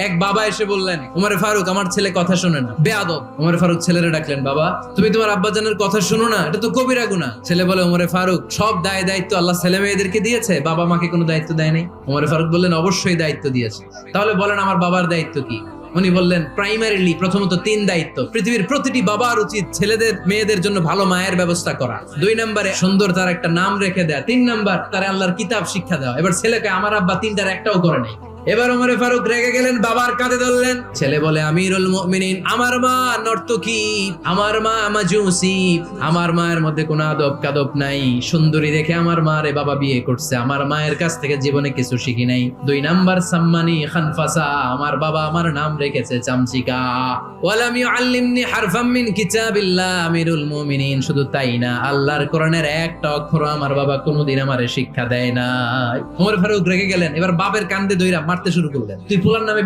এক বাবা এসে বললেন, উমরে ফারুক আমার ছেলে কথা শোনে না, বেয়াদব। উমরে ফারুক ছেলেরে ডাকলেন, বাবা তুমি তোমার আব্বাজানের কথা শোনো না, এটা তো কবিরা গুনাহ। ছেলে বলে, উমরে ফারুক সব দায় দায়িত্ব আল্লাহ ছেলে মেয়েদেরকে দিয়েছে, বাবা মাকে কোনো দায়িত্ব দেয় নাই। উমরে ফারুক বললেন, অবশ্যই দায়িত্ব দিয়েছে। তাহলে বলেন আমার বাবার দায়িত্ব কি? উনি বললেন, প্রাইমারিলি প্রথমত 3 দায়িত্ব। পৃথিবীর প্রতিটি বাবার উচিত ছেলেদের মেয়েদের জন্য ভালো মায়ের ব্যবস্থা করা। 2 নম্বরে সুন্দর তার একটা নাম রেখে দেয়া। 3 নাম্বার তার আল্লাহর কিতাব শিক্ষা দেওয়া। এবার ছেলেকে আমার আব্বা 3টার একটাও করে নাই। এবার ওমরে ফারুক রেগে গেলেন, বাবার কাঁধে ধরলেন। ছেলে বলে, আমিরুল মুমিনিন, আমার মা নর্তকী, আমার মা মাজুসি, আমার মায়ের মধ্যে কোনো আদব কাদব নাই, সুন্দরী দেখে আমার মা রে বাবা বিয়ে করছে, আমার মায়ের কাছ থেকে জীবনে কিছু শিখি নাই। 2 নাম্বার সাম্মানি খানফাসা, আমার বাবা আমার নাম রেখেছে চামচিকা। ওয়ালাম ইউআল্লিমনি হারফাম মিন কিতাবিল্লাহ, আমিরুল মুমিনিন শুধু তাই না, আল্লাহর কোরআনের একটা অক্ষর আমার বাবা কোনোদিন আমারে শিক্ষা দেয় না। ওমর ফারুক রেগে গেলেন, এবার বাপের কান্দে দইরা মারতে শুরু করলেন। তুই ফুলার নামে